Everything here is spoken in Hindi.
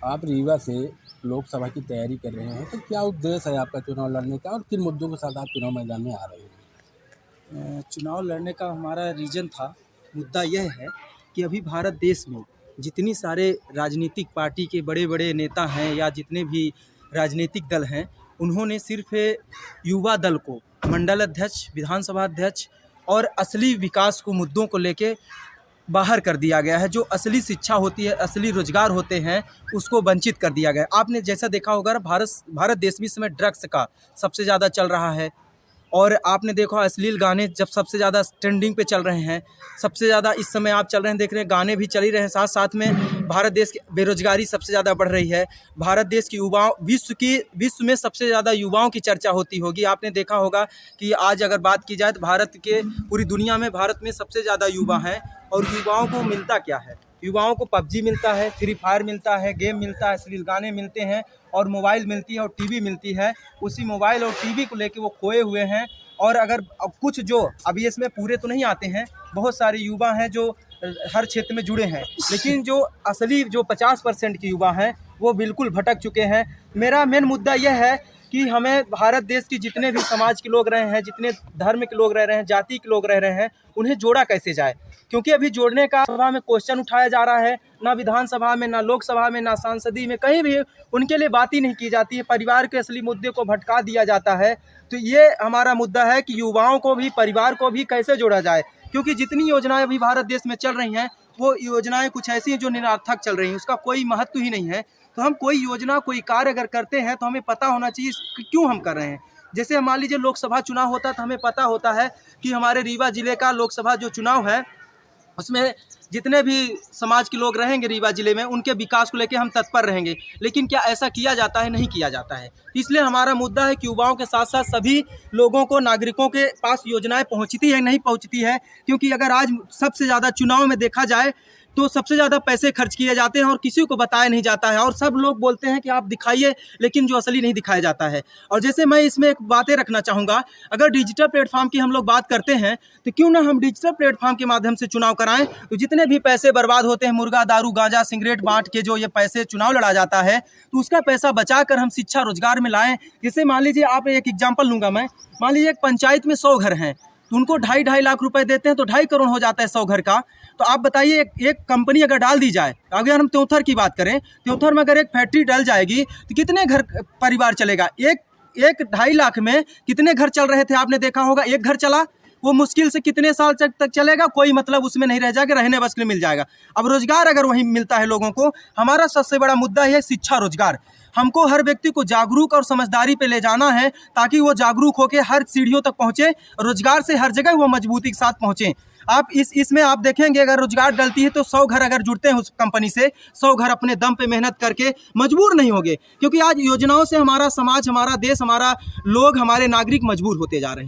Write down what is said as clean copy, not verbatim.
आप रीवा से लोकसभा की तैयारी कर रहे हैं, तो क्या उद्देश्य है आपका चुनाव लड़ने का और किन मुद्दों के साथ आप चुनाव मैदान में आ रहे हैं? चुनाव लड़ने का हमारा रीज़न था, मुद्दा यह है कि अभी भारत देश में जितनी सारे राजनीतिक पार्टी के बड़े-बड़े नेता हैं या जितने भी राजनीतिक दल हैं, उन्होंने सिर्फ़ युवा दल को मंडल अध्यक्ष, विधानसभा अध्यक्ष और असली विकास को मुद्दों को लेके बाहर कर दिया गया है। जो असली शिक्षा होती है, असली रोज़गार होते हैं, उसको वंचित कर दिया गया है। आपने जैसा देखा होगा भारत देश में इस समय ड्रग्स का सबसे ज़्यादा चल रहा है और आपने देखा अश्लील गाने जब सबसे ज़्यादा ट्रेंडिंग पे चल रहे हैं, सबसे ज़्यादा इस समय आप चल रहे हैं, देख रहे हैं गाने भी चल ही रहे हैं, साथ साथ में भारत देश की बेरोजगारी सबसे ज़्यादा बढ़ रही है। भारत देश की युवाओं विश्व में सबसे ज़्यादा युवाओं की चर्चा होती होगी। आपने देखा होगा कि आज अगर बात की जाए तो भारत के पूरी दुनिया में भारत में सबसे ज़्यादा युवा हैं और युवाओं को मिलता क्या है? युवाओं को पबजी मिलता है, फ्री फायर मिलता है, गेम मिलता है, अश्लील गाने मिलते हैं और मोबाइल मिलती है और टीवी मिलती है। उसी मोबाइल और टीवी को लेके वो खोए हुए हैं। और अगर अब कुछ जो अभी इसमें पूरे तो नहीं आते हैं, बहुत सारे युवा हैं जो हर क्षेत्र में जुड़े हैं, लेकिन जो असली जो 50% के युवा हैं वो बिल्कुल भटक चुके हैं। मेरा मेन मुद्दा यह है कि हमें भारत देश की जितने भी समाज के लोग रहे हैं, जितने धर्म के लोग रह रहे हैं, जाति के लोग रह रहे हैं, उन्हें जोड़ा कैसे जाए? क्योंकि अभी जोड़ने का सभा में क्वेश्चन उठाया जा रहा है, ना विधानसभा में, ना लोकसभा में, ना सांसदीय में, कहीं भी उनके लिए बात ही नहीं की जाती है। परिवार के असली मुद्दे को भटका दिया जाता है। तो ये हमारा मुद्दा है कि युवाओं को भी, परिवार को भी कैसे जोड़ा जाए, क्योंकि जितनी योजनाएं अभी भारत देश में चल रही हैं वो योजनाएं कुछ ऐसी हैं जो निरर्थक चल रही हैं, उसका कोई महत्व ही नहीं है। तो हम कोई योजना, कोई कार्य अगर करते हैं तो हमें पता होना चाहिए कि क्यों हम कर रहे हैं। जैसे मान लीजिए लोकसभा चुनाव होता है तो हमें पता होता है कि हमारे रीवा ज़िले का लोकसभा जो चुनाव है उसमें जितने भी समाज के लोग रहेंगे रीवा ज़िले में, उनके विकास को लेकर हम तत्पर रहेंगे। लेकिन क्या ऐसा किया जाता है? नहीं किया जाता है। इसलिए हमारा मुद्दा है कि युवाओं के साथ साथ सभी लोगों को, नागरिकों के पास योजनाएं पहुंचती है नहीं पहुंचती है। क्योंकि अगर आज सबसे ज़्यादा चुनाव में देखा जाए तो सबसे ज़्यादा पैसे खर्च किए जाते हैं और किसी को बताया नहीं जाता है और सब लोग बोलते हैं कि आप दिखाइए, लेकिन जो असली नहीं दिखाया जाता है। और जैसे मैं इसमें एक बातें रखना चाहूँगा, अगर डिजिटल प्लेटफॉर्म की हम लोग बात करते हैं तो क्यों ना हम डिजिटल प्लेटफॉर्म के माध्यम से चुनाव कराएं। तो जितने भी पैसे बर्बाद होते हैं, मुर्गा, दारू, गांजा, सिगरेट बांट के जो ये पैसे चुनाव लड़ा जाता है, तो उसका पैसा बचा कर हम शिक्षा रोजगार में लाएं। जैसे मान लीजिए, आप एक एग्जाम्पल लूँगा मैं, मान लीजिए एक पंचायत में 100 घर हैं तो उनको 2.5 लाख रुपए देते हैं तो 2.5 करोड़ हो जाता है 100 घर का। तो आप बताइए, एक कंपनी अगर डाल दी जाए, अगर हम त्योंथर की बात करें, त्योंथर में अगर एक फैक्ट्री डल जाएगी तो कितने घर परिवार चलेगा? एक 2.5 लाख में कितने घर चल रहे थे आपने देखा होगा? एक घर चला, वो मुश्किल से कितने साल तक चलेगा? कोई मतलब उसमें नहीं रह जाएगा, रहने बस के लिए मिल जाएगा। अब रोजगार अगर वहीं मिलता है लोगों को, हमारा सबसे बड़ा मुद्दा है शिक्षा रोजगार। हमको हर व्यक्ति को जागरूक और समझदारी पे ले जाना है ताकि वो जागरूक होकर हर सीढ़ियों तक पहुँचे, रोजगार से हर जगह वो मजबूती के साथ पहुँचे। आप इसमें आप देखेंगे, अगर रोजगार डलती है तो 100 घर अगर जुड़ते हैं उस कंपनी से, 100 घर अपने दम पे मेहनत करके मजबूर नहीं होंगे। क्योंकि आज योजनाओं से हमारा समाज, हमारा देश, हमारा लोग, हमारे नागरिक मजबूर होते जा रहे हैं।